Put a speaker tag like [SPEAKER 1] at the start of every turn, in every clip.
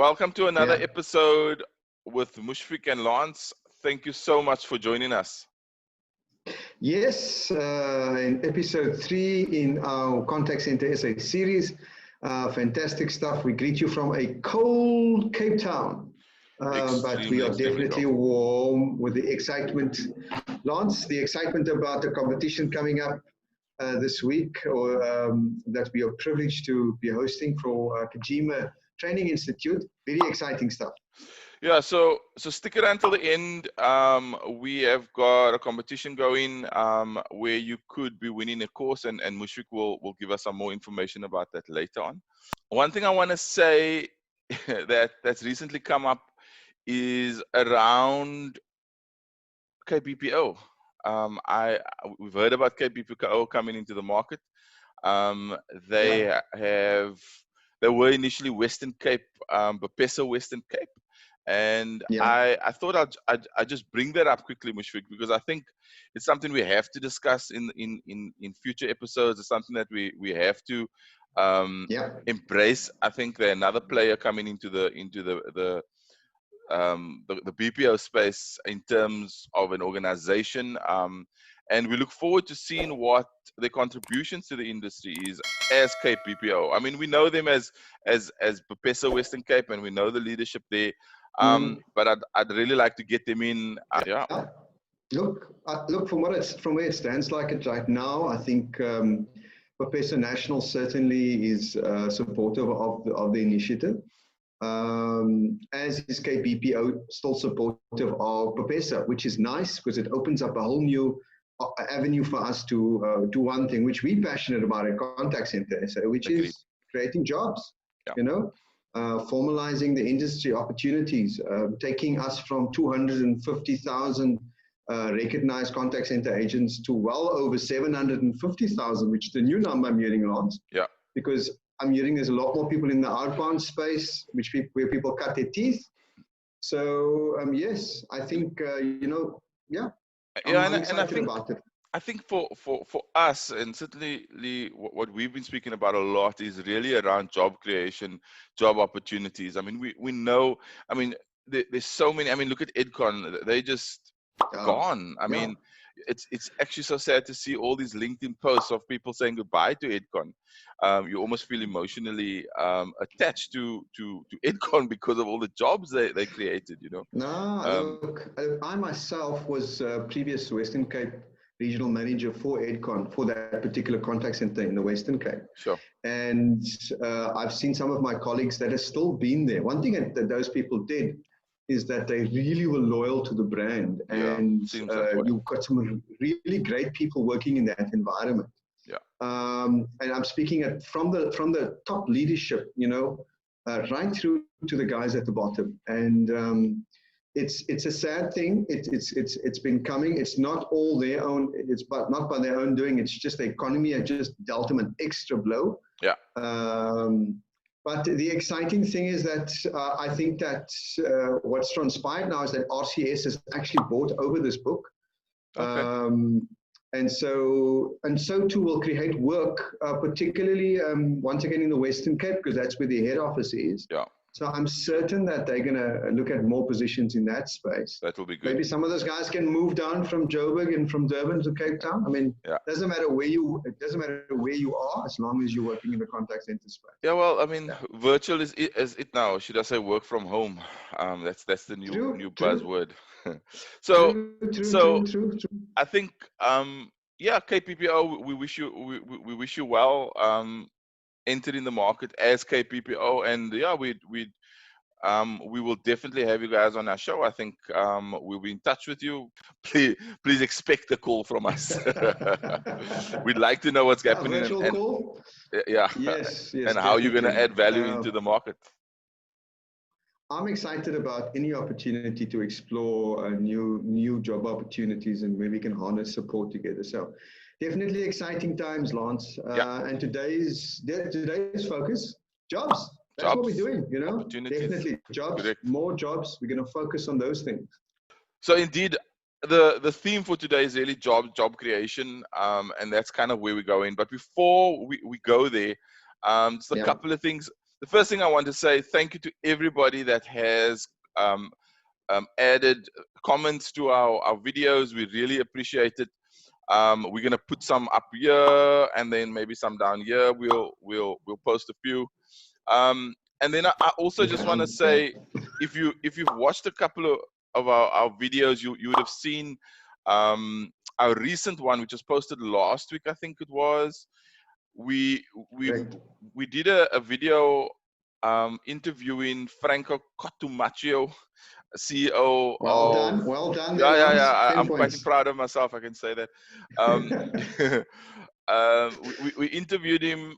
[SPEAKER 1] welcome to another episode with Mushfiq and Lance. Thank you so much for joining us.
[SPEAKER 2] Yes, in episode 3 in our Contact Center SA series. Fantastic stuff. We greet you from a cold Cape Town, but we are definitely warm with the excitement. Lance, the excitement about the competition coming up this week, or that we are privileged to be hosting for Gijima Training Institute. Very exciting stuff.
[SPEAKER 1] Yeah, so stick around until the end. We have got a competition going where you could be winning a course, and Mushfiq will give us some more information about that later on. One thing I want to say that's recently come up is around CapeBPO. We've heard about CapeBPO coming into the market. They were initially Western Cape, BPO Western Cape. And I thought I'd just bring that up quickly, Mushfiq, because I think it's something we have to discuss in future episodes. It's something that we have to embrace. I think they're another player coming into the BPO space in terms of an organization. And we look forward to seeing what the contributions to the industry is as CapeBPO. I mean, we know them as BPO Western Cape, and we know the leadership there. But I'd really like to get them in.
[SPEAKER 2] Look from where it stands like it right now. I think BPO National certainly is supportive of the initiative. As is CapeBPO still supportive of BPO, which is nice because it opens up a whole new avenue for us to do one thing which we're passionate about at Contact Center, which is creating jobs. Formalizing the industry opportunities, taking us from 250,000 recognized contact center agents to well over 750,000, which is the new number I'm hearing, Lance. Because I'm hearing there's a lot more people in the outbound space, where people cut their teeth. So yes, I think I'm excited about it.
[SPEAKER 1] I think for us, and certainly what we've been speaking about a lot is really around job creation, job opportunities. I mean, we know, I mean, there's so many. I mean, look at EdCon. They just gone. I mean, it's actually so sad to see all these LinkedIn posts of people saying goodbye to EdCon. You almost feel emotionally attached to EdCon because of all the jobs they created, you know.
[SPEAKER 2] Look, I myself was previous Western Cape regional manager for EdCon, for that particular contact center in the Western Cape.
[SPEAKER 1] Sure.
[SPEAKER 2] And I've seen some of my colleagues that have still been there. One thing that those people did is that they really were loyal to the brand, and you've got some really great people working in that environment. And I'm speaking from the top leadership, right through to the guys at the bottom. And it's a sad thing. It's been coming. It's not all their own. It's not by their own doing. It's just the economy has just dealt them an extra blow. But the exciting thing is that I think that what's transpired now is that RCS has actually bought over this book. And so too will create work, particularly once again in the Western Cape, because that's where the head office is. So I'm certain that they're going to look at more positions in that space.
[SPEAKER 1] That will be good.
[SPEAKER 2] Maybe some of those guys can move down from Joburg and from Durban to Cape Town. I mean, it doesn't matter where you are, as long as you're working in the contact center space.
[SPEAKER 1] Yeah, well, I mean, virtual is it now. Should I say work from home? That's the new buzzword. So I think CapeBPO, we wish you well. Entered in the market as CapeBPO, and we will definitely have you guys on our show. I think we'll be in touch with you. Please expect a call from us. We'd like to know what's happening
[SPEAKER 2] call? Yes,
[SPEAKER 1] and how you're going to add value into the market.
[SPEAKER 2] I'm excited about any opportunity to explore new job opportunities and where we can harness support together. So definitely exciting times, Lance. And today's focus, jobs. That's what we're doing, Definitely jobs, more jobs. We're going to focus on those things.
[SPEAKER 1] So indeed, the theme for today is really job creation, and that's kind of where we're going. But before we go there, just a couple of things. the first thing I want to say, thank you to everybody that has added comments to our videos. We really appreciate it. We're gonna put some up here and then maybe some down here. We'll post a few. And then I also just want to say, if you've watched a couple of our videos, you would have seen our recent one, which was posted last week, I think it was. We did a video interviewing Franco Cotumaccio, CEO.
[SPEAKER 2] Well done.
[SPEAKER 1] Yeah. I'm quite proud of myself, I can say that. We interviewed him.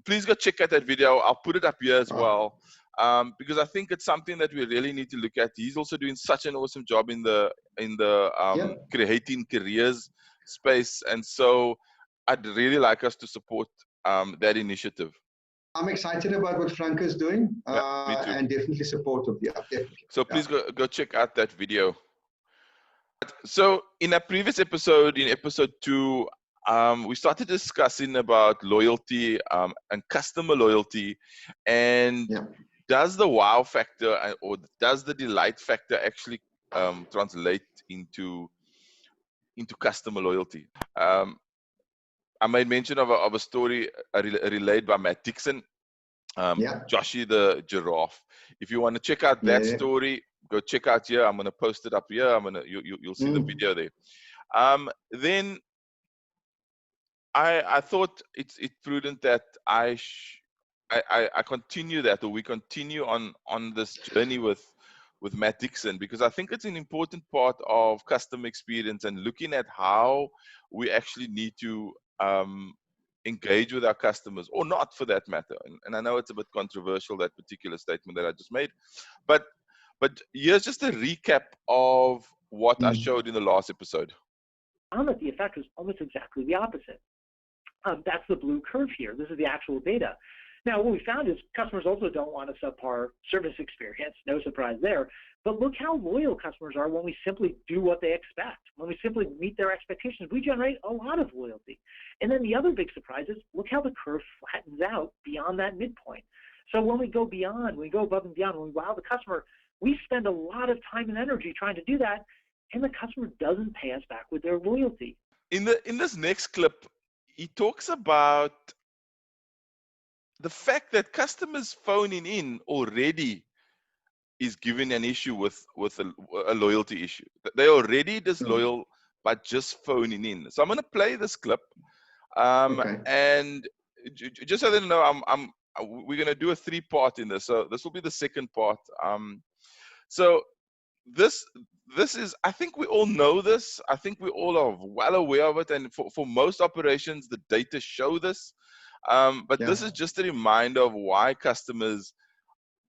[SPEAKER 1] Please go check out that video. I'll put it up here as well, because I think it's something that we really need to look at. He's also doing such an awesome job in the creating careers space, and so I'd really like us to support that initiative.
[SPEAKER 2] I'm excited about what Franco is doing,
[SPEAKER 1] me too.
[SPEAKER 2] and definitely supportive. Yeah, definitely.
[SPEAKER 1] So please go check out that video. So in a previous episode, in episode 2, we started discussing about loyalty and customer loyalty, and does the wow factor or does the delight factor actually translate into customer loyalty? I made mention of a story relayed by Matt Dixon, Joshie the giraffe. If you want to check out that story, go check out here. I'm going to post it up here. You'll see the video there. Then I thought it's prudent that I continue that, or we continue on this journey with Matt Dixon, because I think it's an important part of customer experience and looking at how we actually need to engage with our customers, or not for that matter. And I know it's a bit controversial, that particular statement that I just made, but here's just a recap of what I showed in the last episode.
[SPEAKER 3] I found that the effect was almost exactly the opposite. That's the blue curve here. This is the actual data. Now, what we found is customers also don't want a subpar service experience. No surprise there. But look how loyal customers are when we simply do what they expect. When we simply meet their expectations, we generate a lot of loyalty. And then the other big surprise is, look how the curve flattens out beyond that midpoint. So when we go beyond, when we go above and beyond, when we wow the customer, we spend a lot of time and energy trying to do that, and the customer doesn't pay us back with their loyalty.
[SPEAKER 1] In this next clip, he talks about the fact that customers phoning in already is giving an issue with a loyalty issue. They're already disloyal by just phoning in. So I'm going to play this clip, and just so they know, we're going to do a 3-part in this. So this will be the second part. So this is, I think we all know this. I think we all are well aware of it. And for most operations, the data show this. But this is just a reminder of why customers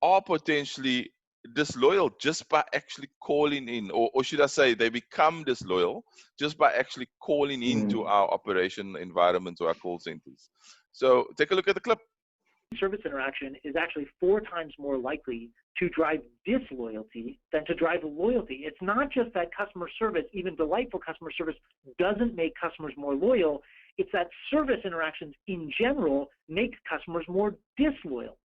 [SPEAKER 1] are potentially disloyal just by actually calling in, or should I say they become disloyal just by actually calling into our operation environments or our call centers. So take a look at the clip.
[SPEAKER 3] Service interaction is actually 4 times more likely to drive disloyalty than to drive loyalty. It's not just that customer service, even delightful customer service, doesn't make customers more loyal. It's that service interactions in general make customers more disloyal.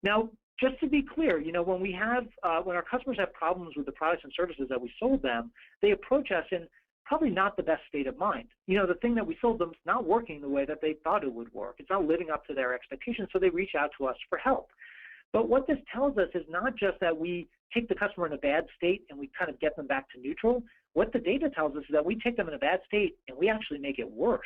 [SPEAKER 3] Now, just to be clear, when we have, when our customers have problems with the products and services that we sold them, they approach us in probably not the best state of mind. The thing that we sold them is not working the way that they thought it would work. It's not living up to their expectations, so they reach out to us for help. But what this tells us is not just that we take the customer in a bad state and we kind of get them back to neutral. What the data tells us is that we take them in a bad state and we actually make it worse.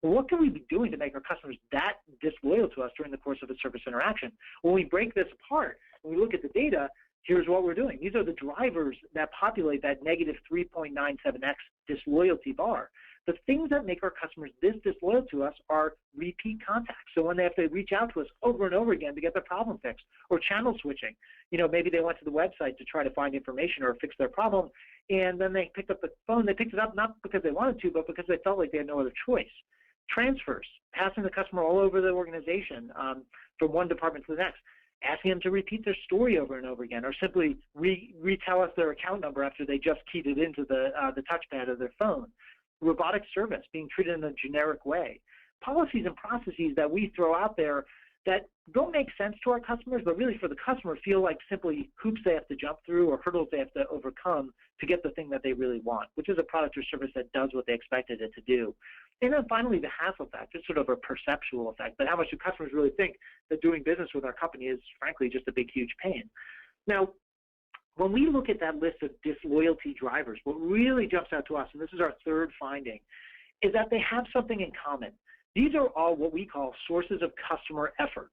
[SPEAKER 3] Well, what can we be doing to make our customers that disloyal to us during the course of a service interaction? When we break this apart and we look at the data, here's what we're doing. These are the drivers that populate that negative 3.97x disloyalty bar. The things that make our customers this disloyal to us are repeat contacts. So when they have to reach out to us over and over again to get their problem fixed, or channel switching. Maybe they went to the website to try to find information or fix their problem, and then they picked up the phone. They picked it up not because they wanted to, but because they felt like they had no other choice. Transfers, passing the customer all over the organization from one department to the next, asking them to repeat their story over and over again, or simply retell us their account number after they just keyed it into the touchpad of their phone. Robotic service, being treated in a generic way. Policies and processes that we throw out there that don't make sense to our customers, but really for the customer feel like simply hoops they have to jump through or hurdles they have to overcome to get the thing that they really want, which is a product or service that does what they expected it to do. And then finally, the hassle effect is sort of a perceptual effect, but how much do customers really think that doing business with our company is frankly just a big, huge pain. Now, when we look at that list of disloyalty drivers, what really jumps out to us, and this is our third finding, is that they have something in common. These are all what we call sources of customer effort.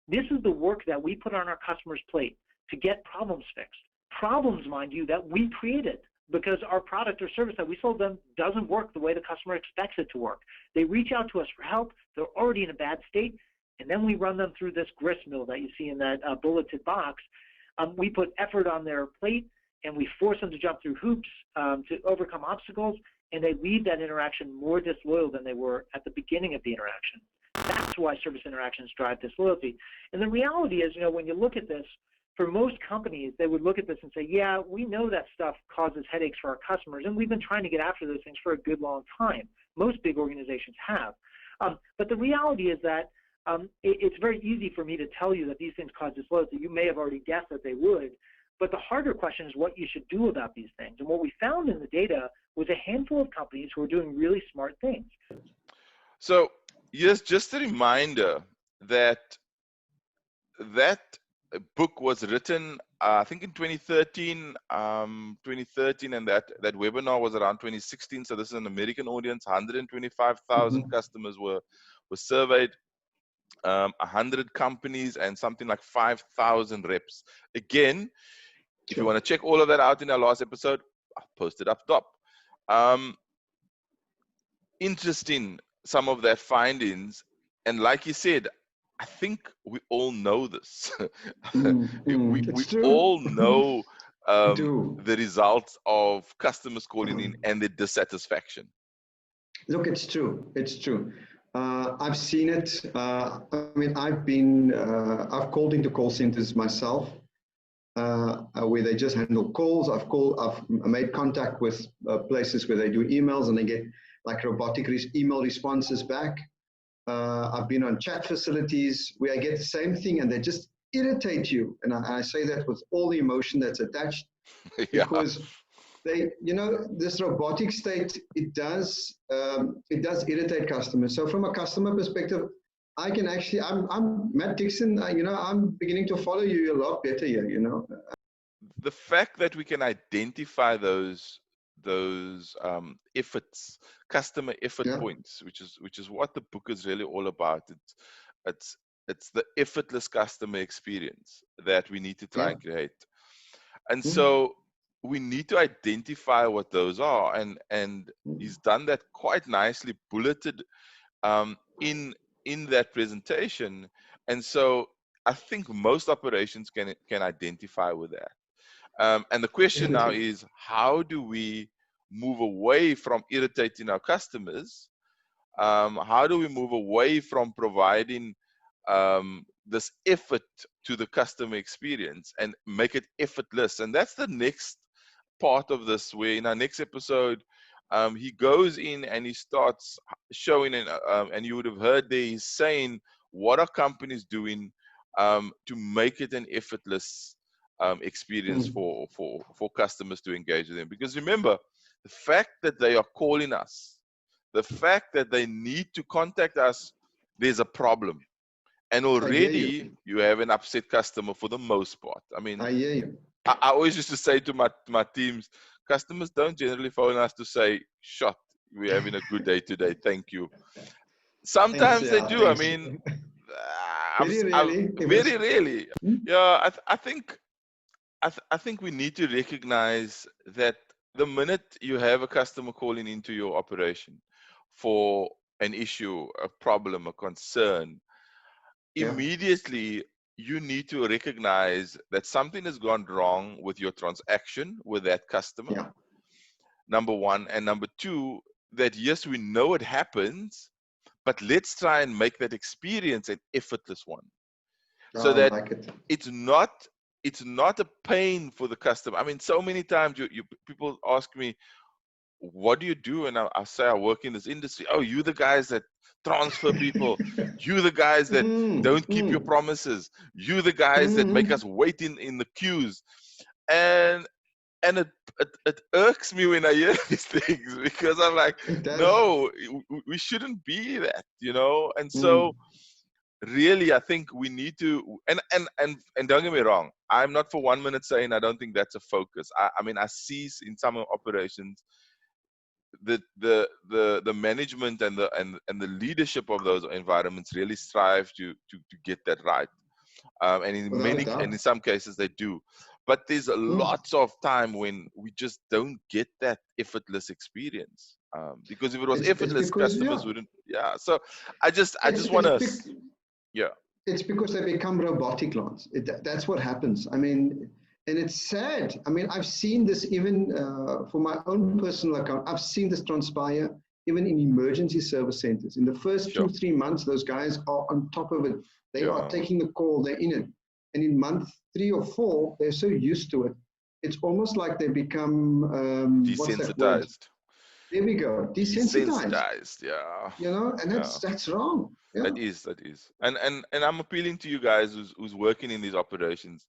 [SPEAKER 3] This is the work that we put on our customer's plate to get problems fixed. Problems, mind you, that we created because our product or service that we sold them doesn't work the way the customer expects it to work. They reach out to us for help. They're already in a bad state, and then we run them through this grist mill that you see in that bulleted box. We put effort on their plate, and we force them to jump through hoops to overcome obstacles, and they leave that interaction more disloyal than they were at the beginning of the interaction. That's why service interactions drive disloyalty. And the reality is, when you look at this, for most companies, they would look at this and say, yeah, we know that stuff causes headaches for our customers, and we've been trying to get after those things for a good long time. Most big organizations have. But the reality is that it's very easy for me to tell you that these things cause disloyalty. You may have already guessed that they would. But the harder question is what you should do about these things. And what we found in the data was a handful of companies who are doing really smart things.
[SPEAKER 1] So, yes, just a reminder that that book was written, I think in 2013, and that webinar was around 2016. So this is an American audience. 125,000 customers were surveyed. 100 companies and something like 5,000 reps. Again, if you want to check all of that out in our last episode, I'll post it up top. Interesting, some of their findings. And like you said, I think we all know this. We all know the results of customers calling in and the dissatisfaction.
[SPEAKER 2] Look, it's true. It's true. I've seen it. I've called into call centers myself, where they just handle calls. I've made contact with places where they do emails and they get like robotic email responses back. I've been on chat facilities where I get the same thing and they just irritate you. And I say that with all the emotion that's attached, because this robotic state, it does irritate customers. So from a customer perspective, I can actually, I'm Matt Dixon, I'm beginning to follow you a lot better here,
[SPEAKER 1] The fact that we can identify those efforts, customer effort points, which is what the book is really all about. It's the effortless customer experience that we need to try and create. And so we need to identify what those are, and he's done that quite nicely, bulleted in that presentation. And so I think most operations can identify with that. And the question now is, how do we move away from irritating our customers? How do we move away from providing this effort to the customer experience and make it effortless? And that's the next part of this, where in our next episode, he goes in and he starts showing, and you would have heard there, he's saying, what are companies doing to make it an effortless experience for customers to engage with them? Because remember, the fact that they are calling us, the fact that they need to contact us, there's a problem. And already you have an upset customer for the most part. I mean,
[SPEAKER 2] I hear you.
[SPEAKER 1] I always used to say to my teams, customers don't generally phone us to say, "Shot, we're having a good day today, thank you." Sometimes they do. I mean, very rarely. Yeah, I think we need to recognize that the minute you have a customer calling into your operation for an issue, a problem, a concern, immediately you need to recognize that something has gone wrong with your transaction with that customer. Number one. And number two, that yes, we know it happens, but let's try and make that experience an effortless one. So that it's not a pain for the customer. I mean, so many times people ask me, what do you do? And I say, I work in this industry. Oh, you the guys that transfer people. You the guys that don't keep your promises. You the guys that make us wait in the queues. And it irks me when I hear these things, because I'm like, no, we shouldn't be that, you know? And so really, I think we need to, and don't get me wrong, I'm not for 1 minute saying I don't think that's a focus. I mean, I see in some operations the management and the leadership of those environments really strive to get that right. And in some cases they do, but there's lots of time when we just don't get that effortless experience, because if it was effortless, customers wouldn't. Yeah, so I just want to. Yeah,
[SPEAKER 2] it's because they become robotic, Lance. That's what happens. I mean, and it's sad. I mean, I've seen this even for my own personal account. I've seen this transpire even in emergency service centers. In the first 2-3 months, those guys are on top of it. They are taking the call, they're in it. And in month 3 or 4, they're so used to it. It's almost like they become
[SPEAKER 1] desensitized.
[SPEAKER 2] There we go.
[SPEAKER 1] Desensitized, yeah.
[SPEAKER 2] You know, and that's wrong. Yeah.
[SPEAKER 1] That is. And I'm appealing to you guys who's working in these operations.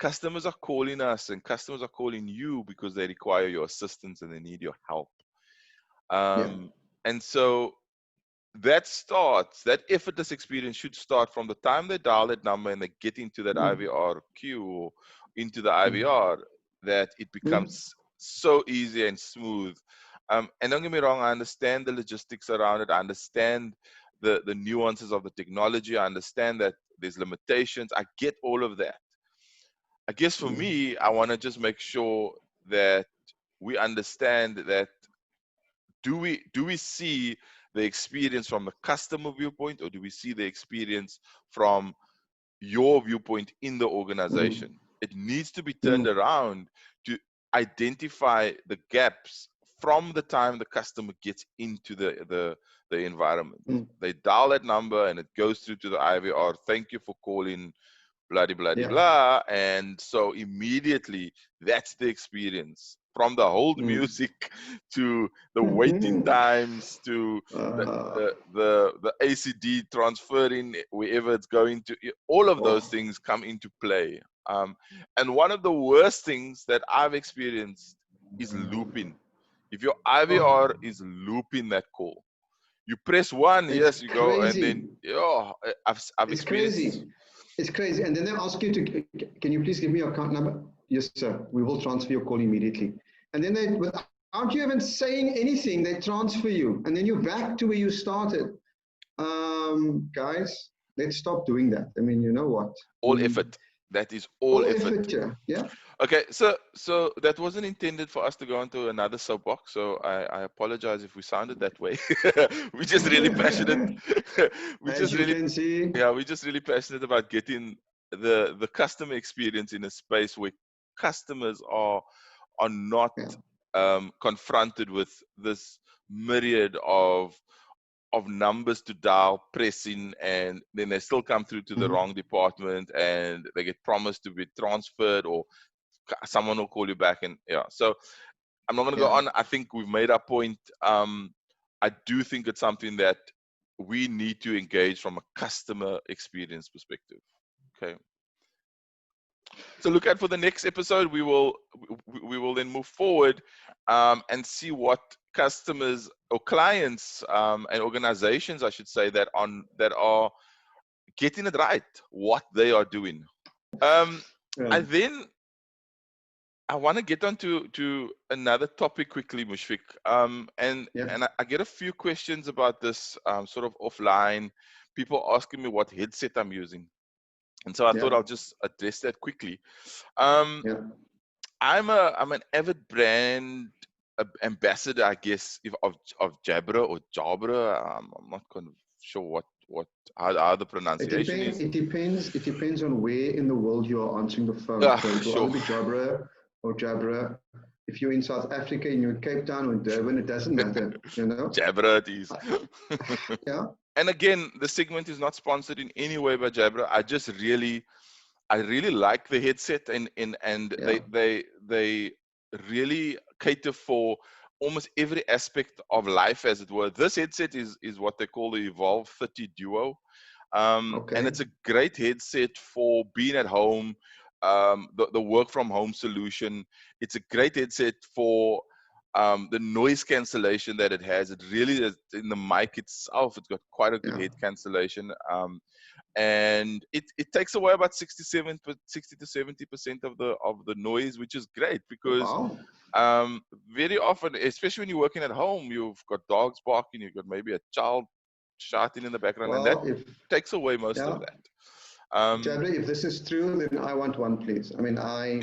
[SPEAKER 1] Customers are calling us and customers are calling you because they require your assistance and they need your help. And so that effortless experience should start from the time they dial that number and they get into that IVR queue or into the IVR, that it becomes so easy and smooth. And don't get me wrong, I understand the logistics around it. I understand the nuances of the technology. I understand that there's limitations. I get all of that. I guess for me, I want to just make sure that we understand that do we see the experience from the customer viewpoint, or do we see the experience from your viewpoint in the organization? It needs to be turned around to identify the gaps from the time the customer gets into the environment. They dial that number and it goes through to the IVR. Thank you for calling, blah, blah, blah, blah. And so immediately that's the experience, from the hold music to the waiting times to the ACD transferring wherever it's going to. All of those things come into play. And one of the worst things that I've experienced is looping. If your IVR is looping that call, you press 1, yes, you go, and then I've experienced.
[SPEAKER 2] It's crazy. And then they ask you to, can you please give me your account number? Yes, sir. We will transfer your call immediately. And then they, without you even saying anything, they transfer you. And then you're back to where you started. Guys, let's stop doing that. I mean, you know what?
[SPEAKER 1] All effort. That is all effort.
[SPEAKER 2] Yeah.
[SPEAKER 1] Okay, so that wasn't intended for us to go into another soapbox. So I apologize if we sounded that way. We're just really passionate. We're just really passionate about getting the customer experience in a space where customers are not confronted with this myriad of numbers to dial, pressing, and then they still come through to the wrong department and they get promised to be transferred, or someone will call you back. And so I'm not going to go on. I think we've made our point. I do think it's something that we need to engage from a customer experience perspective. Okay. So look out for the next episode. We will then move forward and see what customers or clients and organizations, I should say, that are getting it right, what they are doing. I want to get on to another topic quickly, Mushfiq. And I get a few questions about this sort of offline. People asking me what headset I'm using. And so I thought I'll just address that quickly. I'm an avid brand ambassador, I guess, of Jabra or Jabra. I'm not sure how the pronunciation is.
[SPEAKER 2] It depends on where in the world you are answering the phone. So it will either be Jabra or Jabra. If you're in South Africa and you're in Cape Town or in Durban, it doesn't matter, you know.
[SPEAKER 1] Jabra it is. And again, the segment is not sponsored in any way by Jabra. I really like the headset, and they really cater for almost every aspect of life, as it were. This headset is what they call the Evolve 30 Duo. And it's a great headset for being at home, the work from home solution. It's a great headset for the noise cancellation that it has. It really is, in the mic itself, it's got quite a good head cancellation. And it takes away about 60 to 70% of the noise, which is great because very often, especially when you're working at home, you've got dogs barking, you've got maybe a child shouting in the background, and that takes away most of that.
[SPEAKER 2] Jabra, if this is true, then I want one, please. I mean, I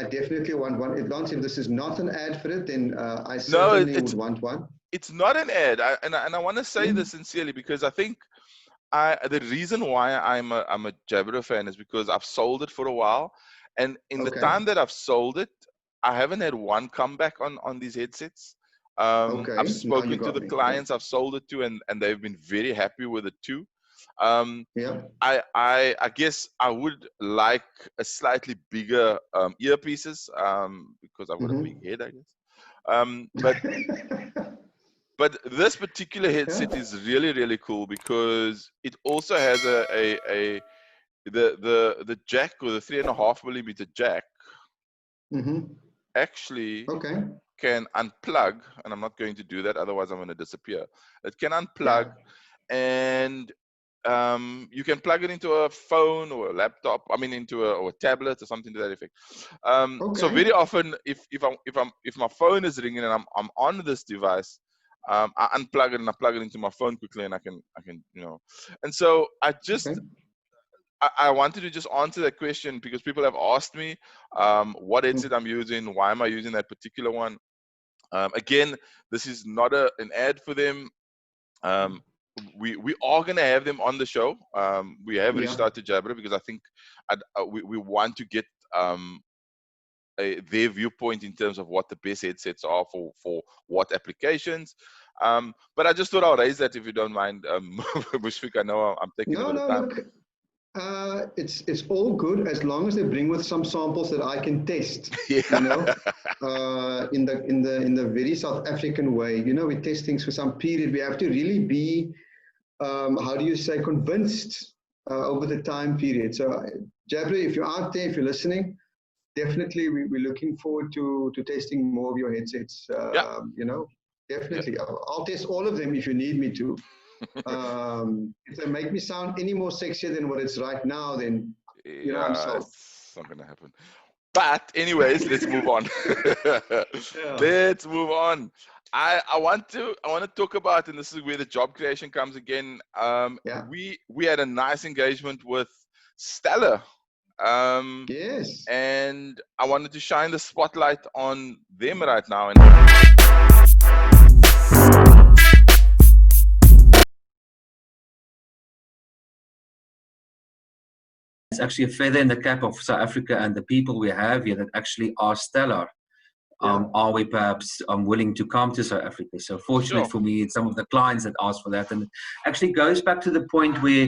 [SPEAKER 2] definitely want one. If this is not an ad for it, then I certainly would want one.
[SPEAKER 1] It's not an ad, and I want to say this sincerely, because I think the reason why I'm a Jabra fan is because I've sold it for a while, and in the time that I've sold it, I haven't had one comeback on these headsets. I've spoken to the clients I've sold it to, and they've been very happy with it too. I guess I would like a slightly bigger earpieces because I've got a big head, I guess. But this particular headset is really, really cool because it also has the jack, or the 3.5 millimeter jack. Actually can unplug, and I'm not going to do that, otherwise I'm going to disappear. It can unplug, and you can plug it into a phone or a laptop. I mean, into a tablet or something to that effect. So very often, if my phone is ringing and I'm on this device, I unplug it and I plug it into my phone quickly, and I can And so I wanted to just answer that question because people have asked me what headset I'm using, why am I using that particular one. Again, this is not an ad for them. We are going to have them on the show. We have reached out to Jabra because I think we want to get their viewpoint in terms of what the best headsets are for what applications. But I just thought I'll raise that if you don't mind. Mushfiq, I know I'm taking a bit of time.
[SPEAKER 2] Look. It's all good as long as they bring with some samples that I can test. You know, in the very South African way. You know, we test things for some period. We have to really be, how do you say, convinced over the time period. So, Jabra, if you're out there, if you're listening, definitely we're looking forward to testing more of your headsets. You know, definitely. I'll test all of them if you need me to. If they make me sound any more sexier than what it's right now, then you know I'm sold.
[SPEAKER 1] It's not gonna happen. But anyways, let's move on. Let's move on. I want to talk about, and this is where the job creation comes again. We had a nice engagement with Stellar.
[SPEAKER 2] Yes.
[SPEAKER 1] And I wanted to shine the spotlight on them right now. And
[SPEAKER 4] it's actually a feather in the cap of South Africa and the people we have here that actually are stellar. Are we perhaps willing to come to South Africa? So fortunate for me, it's some of the clients that asked for that. And it actually goes back to the point where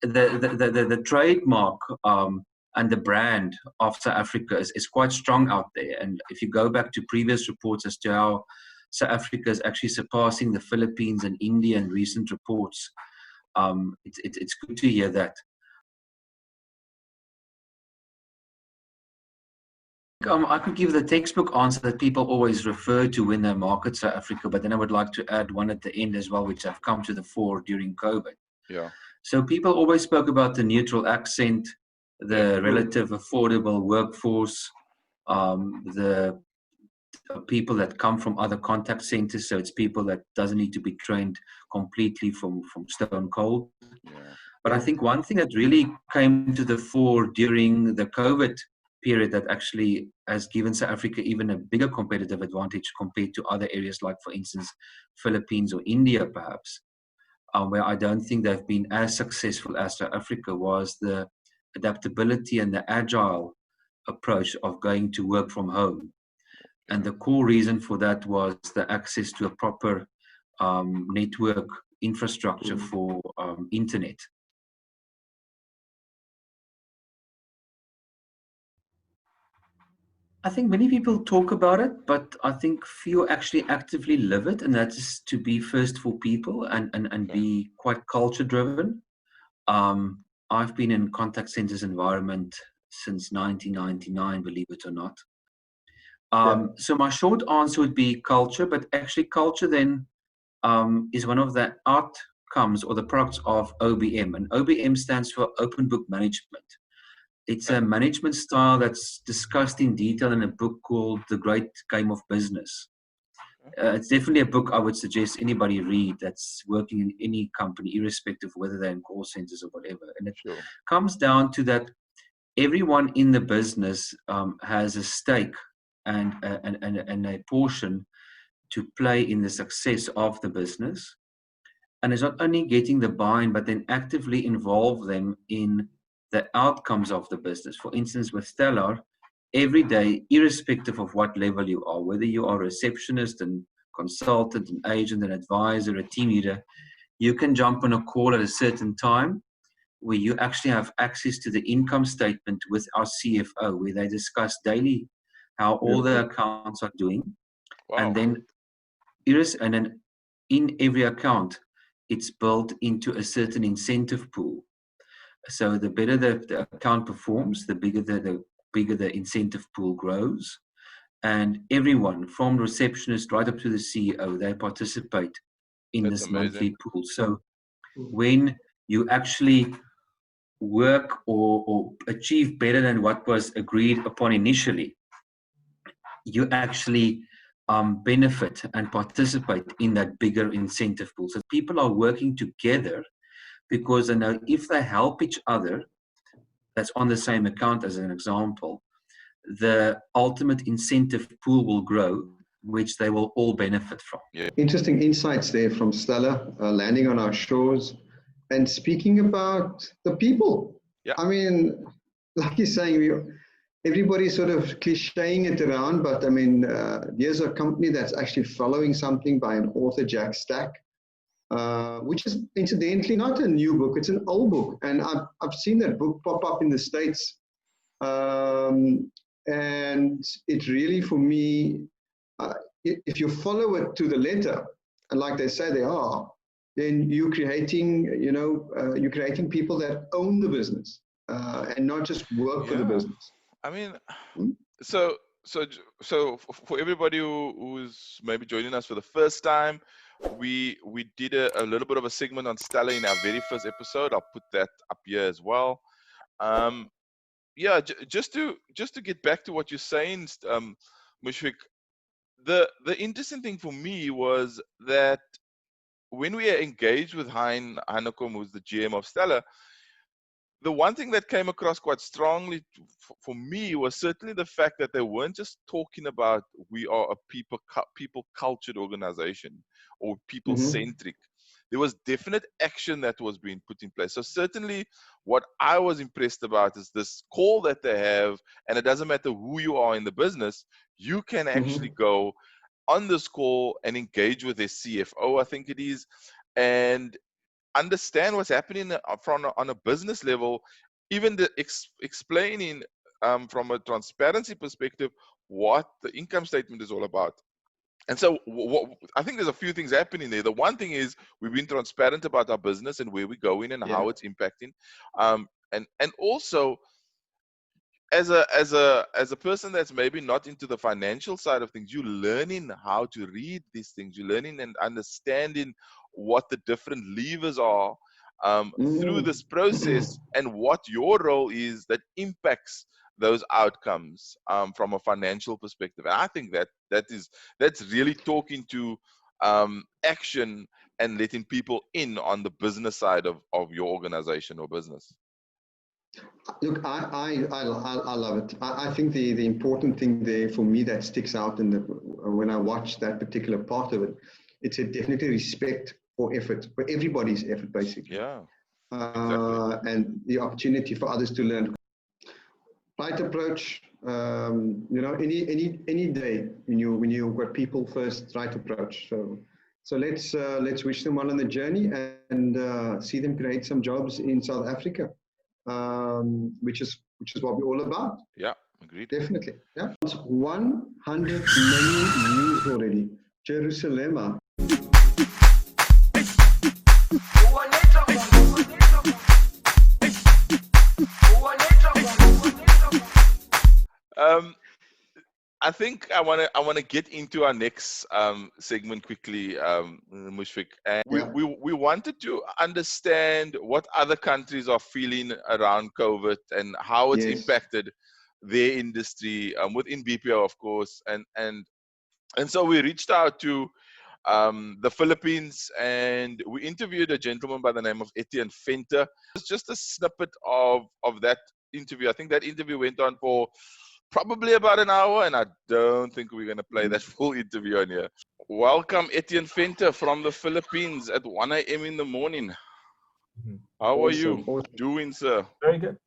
[SPEAKER 4] the trademark and the brand of South Africa is quite strong out there. And if you go back to previous reports as to how South Africa is actually surpassing the Philippines and India in recent reports, it's good to hear that. I could give the textbook answer that people always refer to when they market South Africa, but then I would like to add one at the end as well, which have come to the fore during COVID. So people always spoke about the neutral accent, the relative affordable workforce, the people that come from other contact centers. So it's people that doesn't need to be trained completely from stone cold. But I think one thing that really came to the fore during the COVID period that actually has given South Africa even a bigger competitive advantage compared to other areas like, for instance, Philippines or India perhaps, where I don't think they've been as successful as South Africa, was the adaptability and the agile approach of going to work from home. And the core reason for that was the access to a proper network infrastructure for internet. I think many people talk about it, but I think few actually actively live it, and that is to be first for people and be quite culture driven. I've been in contact centers environment since 1999, believe it or not. So my short answer would be culture, but actually culture then is one of the outcomes or the products of OBM, and OBM stands for Open Book Management. It's a management style that's discussed in detail in a book called The Great Game of Business. It's definitely a book I would suggest anybody read that's working in any company, irrespective of whether they're in call centers or whatever. And it comes down to that everyone in the business has a stake and a portion to play in the success of the business. And it's not only getting the buy-in, but then actively involve them in the outcomes of the business. For instance, with Stellar, every day, irrespective of what level you are, whether you are a receptionist, and consultant, an agent, an advisor, a team leader, you can jump on a call at a certain time where you actually have access to the income statement with our CFO, where they discuss daily how all the accounts are doing. And then in every account, it's built into a certain incentive pool. So the better the account performs, the bigger the incentive pool grows. And everyone from receptionist right up to the CEO, they participate in this monthly pool. So when you actually work or achieve better than what was agreed upon initially, you actually benefit and participate in that bigger incentive pool. So people are working together because they know if they help each other, that's on the same account as an example, the ultimate incentive pool will grow, which they will all benefit from.
[SPEAKER 2] Interesting insights there from Stella, landing on our shores and speaking about the people. I mean, like you're saying, everybody's sort of clicheing it around, but I mean, here's a company that's actually following something by an author, Jack Stack, which is incidentally not a new book, it's an old book. And I've seen that book pop up in the States. And it really, for me, if you follow it to the letter, and like they say they are, then you're creating, you're creating people that own the business and not just work for the business.
[SPEAKER 1] I mean, so for everybody who's maybe joining us for the first time, we did a little bit of a segment on Stella in our very first episode. I'll put that up here as well. Just to get back to what you're saying, Mushfiq, the interesting thing for me was that when we are engaged with Hanekom, who's the GM of Stella, the one thing that came across quite strongly for me was certainly the fact that they weren't just talking about we are a people cultured organization or people centric. There was definite action that was being put in place. So certainly what I was impressed about is this call that they have, and it doesn't matter who you are in the business, you can actually go on this call and engage with their CFO, I think it is, and understand what's happening on a business level, even the explaining from a transparency perspective what the income statement is all about. And so I think there's a few things happening there. The one thing is we've been transparent about our business and where we're going and how it's impacting. And also as a person that's maybe not into the financial side of things, you're learning how to read these things. You're learning and understanding what the different levers are through this process and what your role is that impacts those outcomes from a financial perspective. And I think that's really talking to action and letting people in on the business side of your organization or business.
[SPEAKER 2] Look, I love it. I think the important thing there for me that sticks out when I watch that particular part of it, it's a definitely respect for effort, for everybody's effort, basically.
[SPEAKER 1] Yeah. Exactly.
[SPEAKER 2] And the opportunity for others to learn. Right approach, any day when you've got people first, right approach. So let's wish them well on the journey and see them create some jobs in South Africa, which is what we're all about.
[SPEAKER 1] Yeah. Agreed.
[SPEAKER 2] Definitely. Yeah. It's 100 million views already. Jerusalema.
[SPEAKER 1] I think I wanna get into our next segment quickly, Mushfiq. And we wanted to understand what other countries are feeling around COVID and how it's impacted their industry within BPO, of course. And so we reached out to the Philippines, and we interviewed a gentleman by the name of Etienne. It's just a snippet of that interview. I think that interview went on for probably about an hour, and I don't think we're going to play that full interview on here. Welcome, Etienne from the Philippines at 1 a.m. in the morning. How are you doing, sir?
[SPEAKER 5] Very good.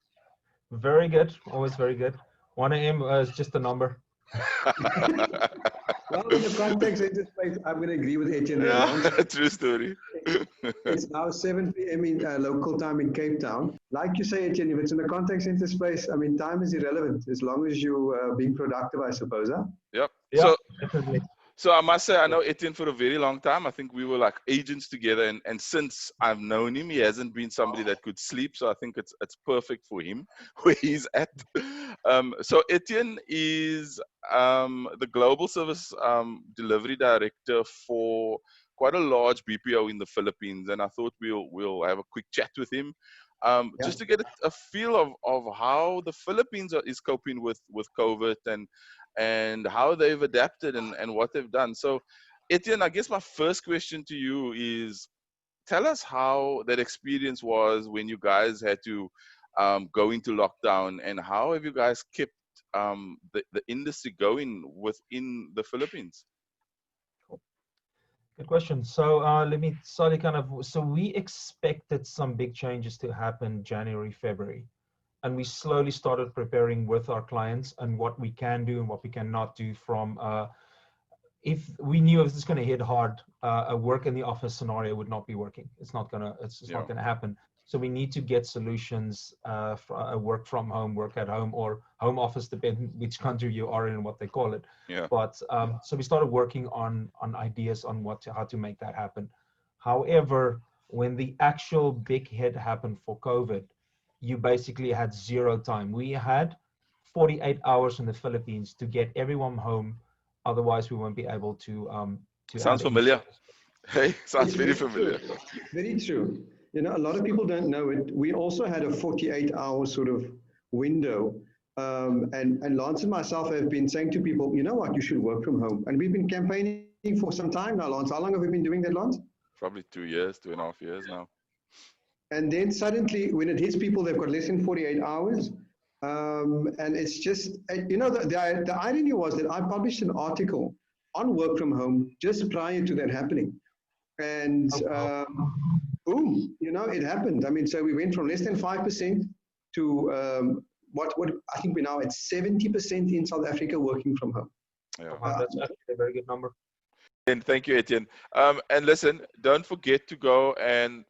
[SPEAKER 5] Very good. Always very good. 1 a.m. is just a number.
[SPEAKER 2] Well, in the context interface, I'm going to agree with Etienne.
[SPEAKER 1] Yeah, true story.
[SPEAKER 2] It's now 7 p.m. in local time in Cape Town. Like you say, Etienne, if it's in the context interspace, I mean, time is irrelevant as long as you're being productive, I suppose. Huh?
[SPEAKER 1] Yep.
[SPEAKER 5] Yeah, definitely.
[SPEAKER 1] So I must say, I know Etienne for a very long time. I think we were like agents together. And since I've known him, he hasn't been somebody that could sleep. So I think it's perfect for him where he's at. So Etienne is the Global Service Delivery Director for quite a large BPO in the Philippines. And I thought we'll have a quick chat with him just to get a feel of how the Philippines is coping with COVID and how they've adapted and what they've done. So, Etienne, I guess my first question to you is, tell us how that experience was when you guys had to go into lockdown, and how have you guys kept the industry going within the Philippines?
[SPEAKER 5] Good question. So let me start so we expected some big changes to happen January, February. And we slowly started preparing with our clients and what we can do and what we cannot do from, if we knew if this is going to hit hard, a work in the office scenario would not be working. It's not going to happen. So we need to get solutions for work from home, work at home, or home office, depending which country you are in and what they call it.
[SPEAKER 1] Yeah.
[SPEAKER 5] But so we started working on ideas on how to make that happen. However, when the actual big hit happened for COVID, you basically had zero time. We had 48 hours in the Philippines to get everyone home. Otherwise, we won't be able to
[SPEAKER 1] Sounds familiar. Hey, sounds very familiar.
[SPEAKER 2] Very true. You know, a lot of people don't know it. We also had a 48-hour sort of window. And Lance and myself have been saying to people, you know what, you should work from home. And we've been campaigning for some time now, Lance. How long have we been doing that, Lance?
[SPEAKER 1] Probably 2 years, 2.5 years now.
[SPEAKER 2] And then suddenly, when it hits people, they've got less than 48 hours. And it's just, you know, the irony was that I published an article on work from home just prior to that happening. And boom, you know, it happened. I mean, so we went from less than 5% to what I think we're now at 70% in South Africa working from home.
[SPEAKER 1] Yeah.
[SPEAKER 5] That's actually a very good number.
[SPEAKER 1] And thank you, Etienne. And listen, don't forget to go and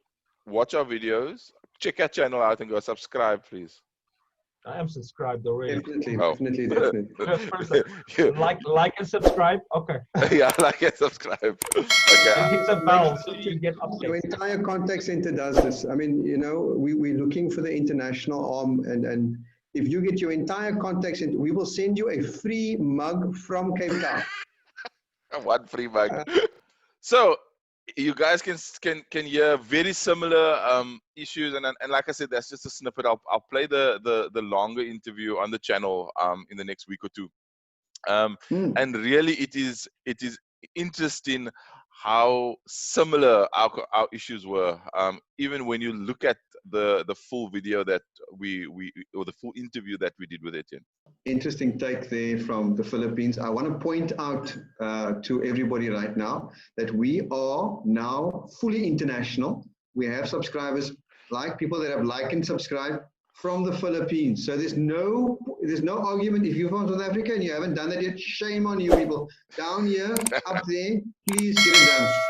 [SPEAKER 1] watch our videos. Check our channel out and go subscribe, please.
[SPEAKER 5] I am subscribed already.
[SPEAKER 2] Definitely.
[SPEAKER 5] Like and subscribe. Okay.
[SPEAKER 1] Yeah, like and subscribe. Okay.
[SPEAKER 5] And hit the bell so you get updates.
[SPEAKER 2] Your entire contact center does this. I mean, you know, we're looking for the international arm, and if you get your entire contact center, we will send you a free mug from Cape Town.
[SPEAKER 1] One free mug. So you guys can hear very similar issues, and like I said, that's just a snippet. I'll play the longer interview on the channel in the next week or two. And really, it is interesting how similar our issues were. Even when you look at the full video that or the full interview that we did with Etienne.
[SPEAKER 2] Interesting take there from the Philippines. I want to point out to everybody right now that we are now fully international. We have subscribers, like people that have liked and subscribed from the Philippines. So there's no argument. If you're from South Africa and you haven't done that yet, shame on you people. Down here, up there, please get it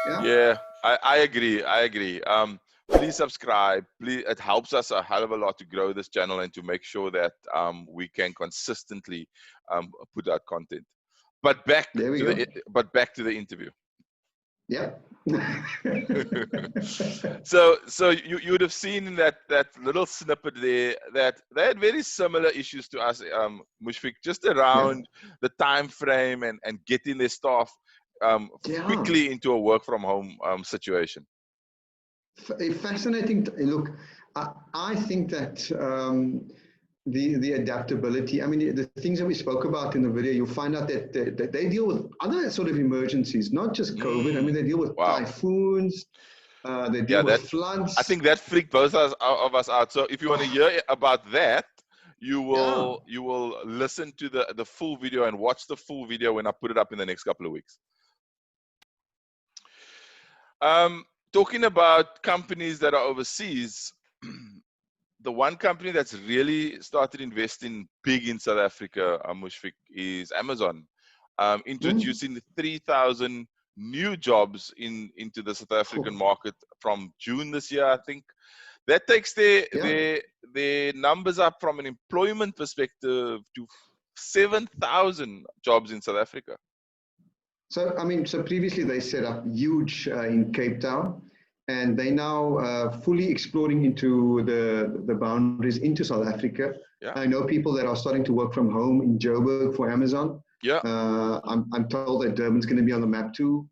[SPEAKER 2] done.
[SPEAKER 1] Yeah, I agree. please subscribe. Please, it helps us a hell of a lot to grow this channel and to make sure that we can consistently put out content. But back to the interview.
[SPEAKER 2] Yeah.
[SPEAKER 1] So you would have seen that little snippet there that they had very similar issues to us, Mushfiq, just around the time frame and getting their staff quickly into a work from home situation.
[SPEAKER 2] Fascinating. Look, I think that the adaptability, I mean, the things that we spoke about in the video, you'll find out that they deal with other sort of emergencies, not just COVID. I mean, they deal with typhoons, they deal with floods.
[SPEAKER 1] I think that freaked both of us out. So if you want to hear about that, you will listen to the full video and watch the full video when I put it up in the next couple of weeks. Talking about companies that are overseas, the one company that's really started investing big in South Africa, Mushfiq, is Amazon, introducing 3,000 new jobs into the South African market from June this year, I think. That takes their numbers up from an employment perspective to 7,000 jobs in South Africa.
[SPEAKER 2] So, I mean, so previously they set up huge in Cape Town, and they now fully exploring into the boundaries into South Africa.
[SPEAKER 1] Yeah.
[SPEAKER 2] I know people that are starting to work from home in Joburg for Amazon.
[SPEAKER 1] Yeah.
[SPEAKER 2] I'm told that Durban's going to be on the map too.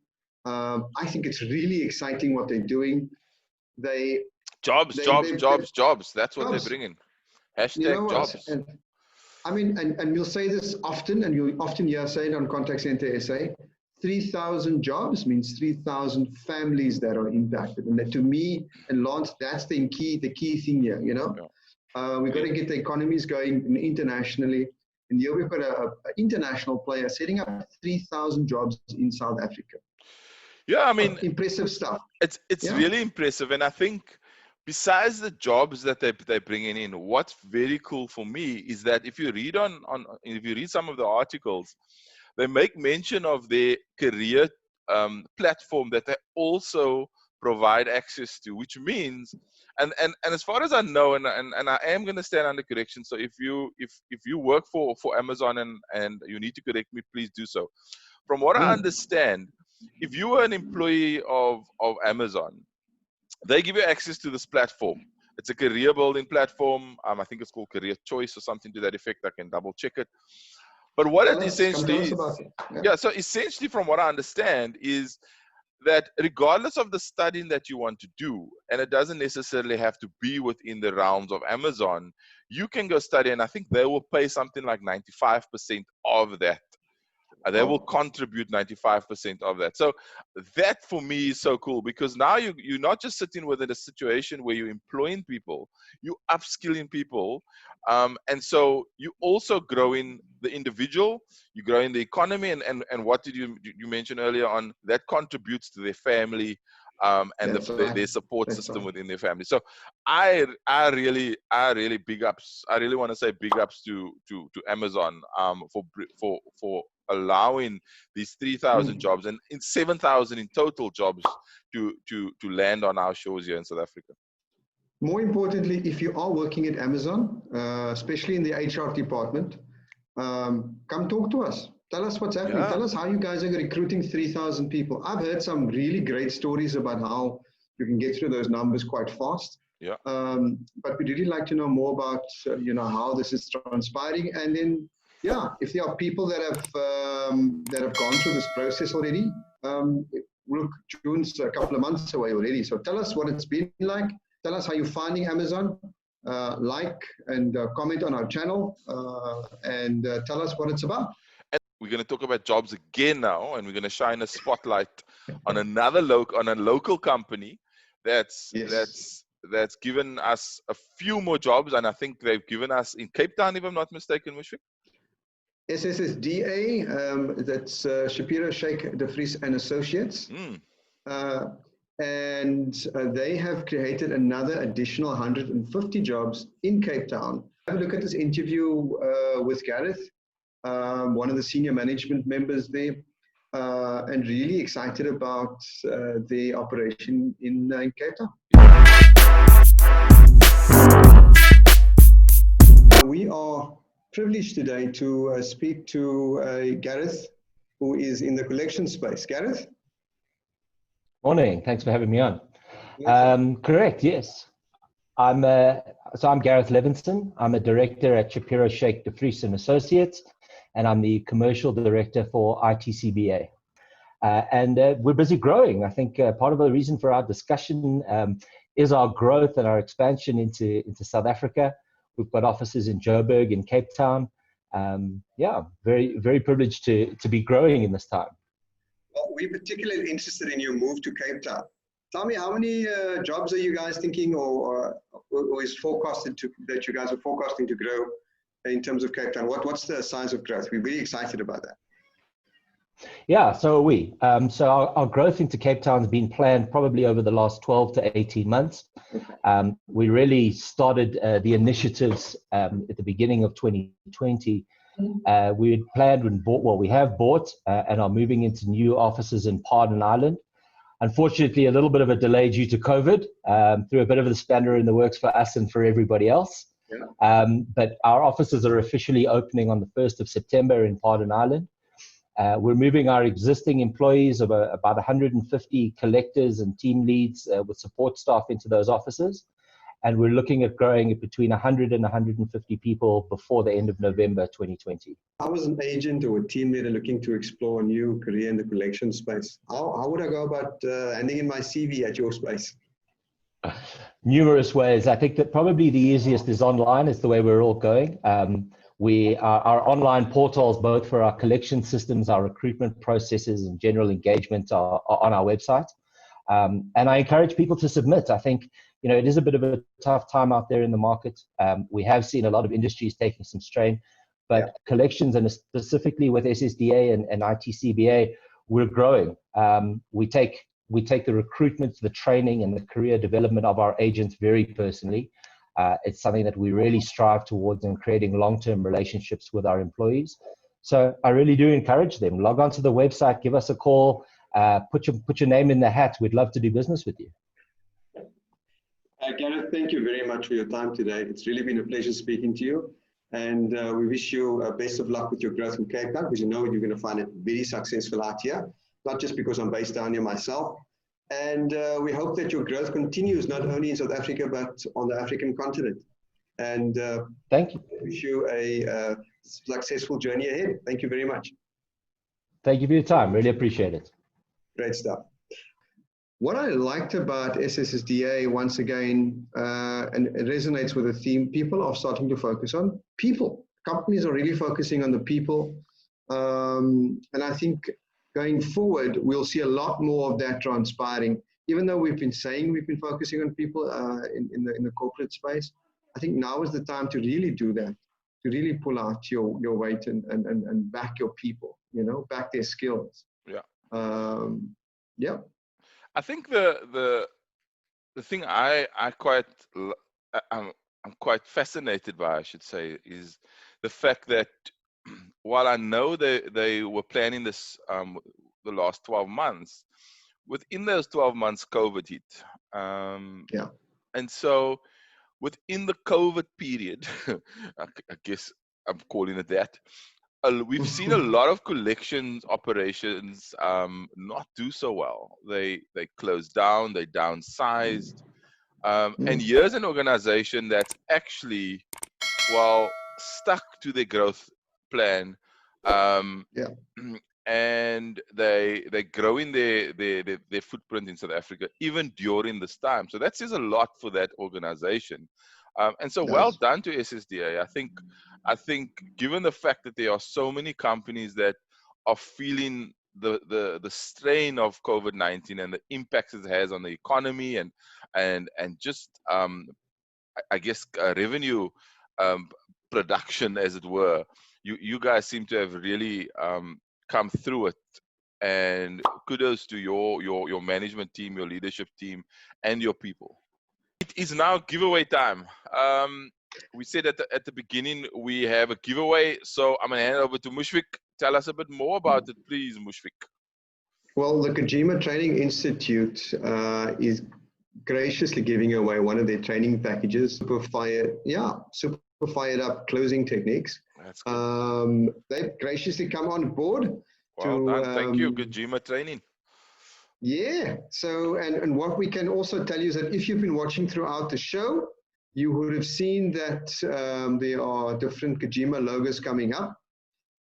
[SPEAKER 2] I think it's really exciting what they're doing.
[SPEAKER 1] Jobs. That's what they're bringing. Hashtag jobs.
[SPEAKER 2] And, I mean, and we'll say this often, and you'll often hear say it on Contact Center SA, 3,000 jobs means 3,000 families that are impacted. And that, to me and Lance, that's the key thing here, you know. Yeah. We've got to get the economies going internationally. And here we've got an international player setting up 3,000 jobs in South Africa.
[SPEAKER 1] Yeah, I mean,
[SPEAKER 2] impressive stuff.
[SPEAKER 1] It's really impressive. And I think besides the jobs that they're bringing in, what's very cool for me is that if you read if you read some of the articles, they make mention of their career platform that they also provide access to, which means, and as far as I know, and I am going to stand under correction. So if you work for Amazon and you need to correct me, please do so. From what I understand, if you were an employee of Amazon, they give you access to this platform. It's a career building platform. I think it's called Career Choice or something to that effect. I can double check it. But what it essentially is, so essentially from what I understand is that regardless of the studying that you want to do, and it doesn't necessarily have to be within the realms of Amazon, you can go study, and I think they will pay something like 95% of that. They will contribute 95% of that. So that for me is so cool, because now you're not just sitting within a situation where you're employing people, you're upskilling people. And so you also growing the individual, you growing the economy, and what did you mention earlier on, that contributes to their family and their support system within their family. So I really big ups. I really want to say big ups to Amazon for allowing these 3,000 jobs and 7,000 in total jobs to land on our shores here in South Africa.
[SPEAKER 2] More importantly, if you are working at Amazon, especially in the HR department, come talk to us. Tell us what's happening. Tell us how you guys are recruiting 3,000 people. I've heard some really great stories about how you can get through those numbers quite fast.
[SPEAKER 1] Yeah.
[SPEAKER 2] But we'd really like to know more about how this is transpiring, and then if there are people that have gone through this process already. Look, June's a couple of months away already, so tell us what it's been like. Tell us how you're finding Amazon. Like and comment on our channel, and tell us what it's about.
[SPEAKER 1] We're going to talk about jobs again now, and we're going to shine a spotlight on a local company that's given us a few more jobs, and I think they've given us in Cape Town, if I'm not mistaken, Mushfiq.
[SPEAKER 2] SSDA, that's Shapiro, Sheikh, De Vries and Associates. And they have created another additional 150 jobs in Cape Town. Have a look at this interview with Gareth, one of the senior management members there. and really excited about the operation in Cape Town. We are privileged today to speak to Gareth, who is in the collection space. Gareth?
[SPEAKER 6] Morning. Thanks for having me on. Correct. Yes. I'm Gareth Levinsohn. I'm a director at Shapiro Sheikh de Vries and Associates, and I'm the commercial director for ITCBA. And we're busy growing. I think part of the reason for our discussion is our growth and our expansion into South Africa. We've got offices in Joburg and Cape Town. Yeah, very privileged to be growing in this time.
[SPEAKER 2] Well, we're particularly interested in your move to Cape Town. Tell me, how many jobs are you guys thinking, or is forecasted that you guys are forecasting to grow in terms of Cape Town? What's the size of growth? We're really excited about that.
[SPEAKER 6] Yeah, so are we. So our growth into Cape Town has been planned probably over the last 12 to 18 months. We really started the initiatives at the beginning of 2020. We had planned and bought, well, we have bought and are moving into new offices in Pardon Island. Unfortunately, a little bit of a delay due to COVID, threw a bit of a spanner in the works for us and for everybody else. Yeah. But our offices are officially opening on the 1st of September in Pardon Island. We're moving our existing employees of about 150 collectors and team leads with support staff into those offices. And we're looking at growing it between 100 and 150 people before the end of November 2020.
[SPEAKER 2] I was an agent or a team leader looking to explore a new career in the collection space. How would I go about handing in my CV at your space?
[SPEAKER 6] Numerous ways. I think that probably the easiest is online. It's the way we're all going. Our online portals, both for our collection systems, our recruitment processes, and general engagement are on our website. And I encourage people to submit. I think, it is a bit of a tough time out there in the market. We have seen a lot of industries taking some strain, but collections, and specifically with SSDA and ITCBA, we're growing. We take the recruitment, the training, and the career development of our agents very personally. It's something that we really strive towards in creating long-term relationships with our employees. So I really do encourage them. Log on to the website, give us a call, put your name in the hat. We'd love to do business with you.
[SPEAKER 2] Gareth, thank you very much for your time today. It's really been a pleasure speaking to you. And we wish you best of luck with your growth in Cape Town, because you're going to find it very successful out here, not just because I'm based down here myself. And we hope that your growth continues not only in South Africa, but on the African continent. And
[SPEAKER 6] thank you.
[SPEAKER 2] Wish you a successful journey ahead. Thank you very much.
[SPEAKER 6] Thank you for your time. Really appreciate it.
[SPEAKER 2] Great stuff. What I liked about SSDA, once again, and it resonates with the theme, people are starting to focus on people. Companies are really focusing on the people. And I think going forward, we'll see a lot more of that transpiring. Even though we've been saying we've been focusing on people in the corporate space, I think now is the time to really do that, to really pull out your weight and back your people, back their skills.
[SPEAKER 1] Yeah.
[SPEAKER 2] Yeah.
[SPEAKER 1] I think the thing I'm quite fascinated by, I should say, is the fact that while I know they were planning this the last 12 months, within those 12 months, COVID hit. And so within the COVID period, I guess I'm calling it that, we've seen a lot of collections operations not do so well. They closed down, they downsized. And here's an organization that's actually, stuck to their growth plan. And they're growing their footprint in South Africa even during this time. So that says a lot for that organization. And so well done to SSDA. I think given the fact that there are so many companies that are feeling the strain of COVID-19 and the impacts it has on the economy and just I guess revenue production, as it were, you guys seem to have really come through it. And kudos to your management team, your leadership team, and your people. It is now giveaway time. We said at the beginning we have a giveaway, so I'm gonna hand it over to Mushfiq. Tell us a bit more about it, please, Mushfiq.
[SPEAKER 2] Well, the Gijima Training Institute is graciously giving away one of their training packages, super fired up closing techniques.
[SPEAKER 1] That's good.
[SPEAKER 2] They've graciously come on board.
[SPEAKER 1] Well done. Thank you, Gijima Training.
[SPEAKER 2] Yeah. So, and what we can also tell you is that if you've been watching throughout the show, you would have seen that there are different Gijima logos coming up.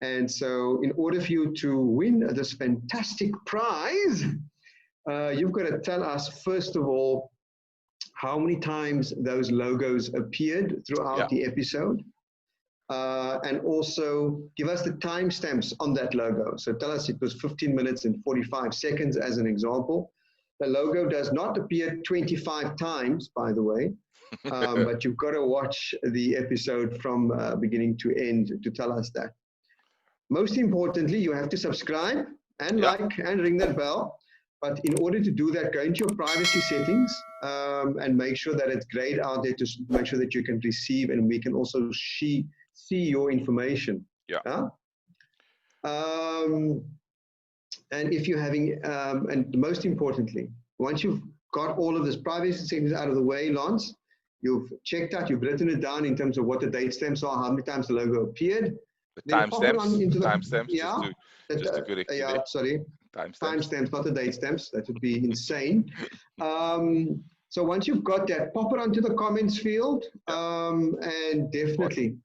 [SPEAKER 2] And so in order for you to win this fantastic prize, you've got to tell us, first of all, how many times those logos appeared throughout the episode. And also give us the timestamps on that logo. So tell us it was 15 minutes and 45 seconds as an example. The logo does not appear 25 times, by the way, but you've got to watch the episode from beginning to end to tell us that. Most importantly, you have to subscribe and like and ring that bell. But in order to do that, go into your privacy settings and make sure that it's grayed out there to make sure that you can receive and we can also see your information. And if you're having, and most importantly, once you've got all of this privacy settings out of the way, Lance, you've checked out, you've written it down in terms of what the date stamps are, how many times the logo appeared.
[SPEAKER 1] The timestamps, just to correct you there.
[SPEAKER 2] Sorry. Timestamps, not the date stamps. That would be insane. So once you've got that, pop it onto the comments field, and definitely,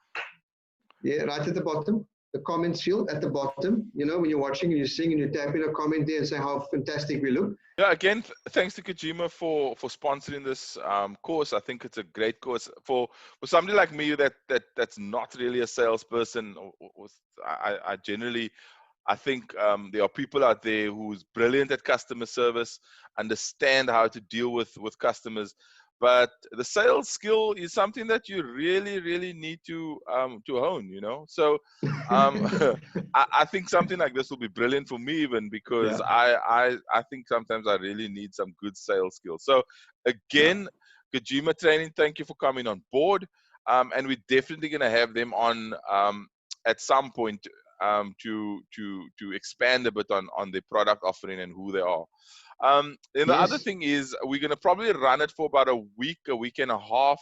[SPEAKER 2] right at the bottom, the comments field at the bottom. You know, when you're watching and you're seeing and you tap in a comment there and say how fantastic we look.
[SPEAKER 1] Yeah, again, thanks to Gijima for sponsoring this course. I think it's a great course for somebody like me that's not really a salesperson. I generally, I think there are people out there who's brilliant at customer service, understand how to deal with customers, but the sales skill is something that you really need to hone, you know. So I think something like this will be brilliant for me, even because I think sometimes I really need some good sales skills. So again, Gijima Training, thank you for coming on board, and we're definitely going to have them on at some point to expand a bit on their product offering and who they are. Then the other thing is we're going to probably run it for about a week and a half.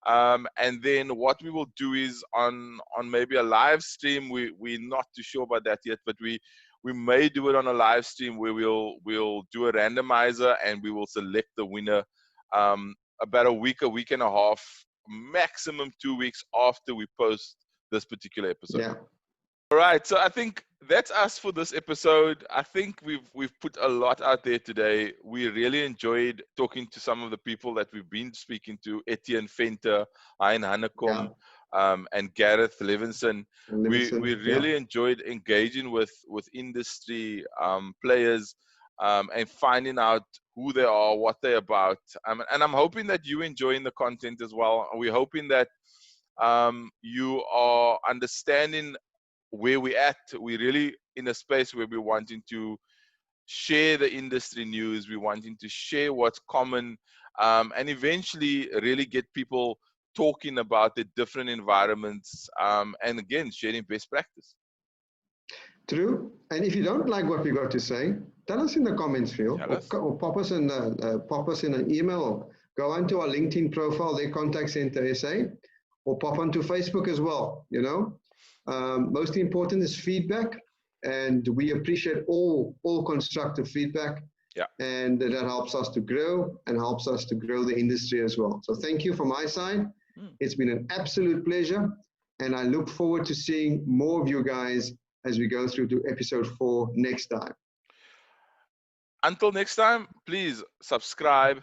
[SPEAKER 1] And then what we will do is on maybe a live stream, we're not too sure about that yet, but we may do it on a live stream where we'll do a randomizer and we will select the winner about a week and a half, maximum 2 weeks after we post this particular episode.
[SPEAKER 2] Yeah.
[SPEAKER 1] All right, so I think that's us for this episode. I think we've put a lot out there today. We really enjoyed talking to some of the people that we've been speaking to, Etienne, Hein, Hanekom, and Gareth Levinsohn. We really enjoyed engaging with industry players and finding out who they are, what they're about. And I'm hoping that you're enjoying the content as well. We're hoping that you are understanding where we're at. We're really in a space where we're wanting to share the industry news. We're wanting to share what's common, and eventually really get people talking about the different environments, and again, sharing best practice.
[SPEAKER 2] True. And if you don't like what we got to say, tell us in the comments field, or pop us in an email, or go onto our LinkedIn profile, their contact center SA, or pop onto Facebook as well, you know. Most important is feedback, and we appreciate all constructive feedback. And that helps us to grow and helps us to grow the industry as well. So thank you from my side. It's been an absolute pleasure, and I look forward to seeing more of you guys as we go through to episode 4 next time.
[SPEAKER 1] Until next time, please subscribe,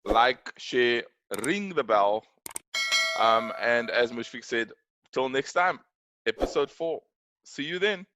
[SPEAKER 1] like, share, ring the bell, and as Mushfiq said, till next time, episode 4. See you then.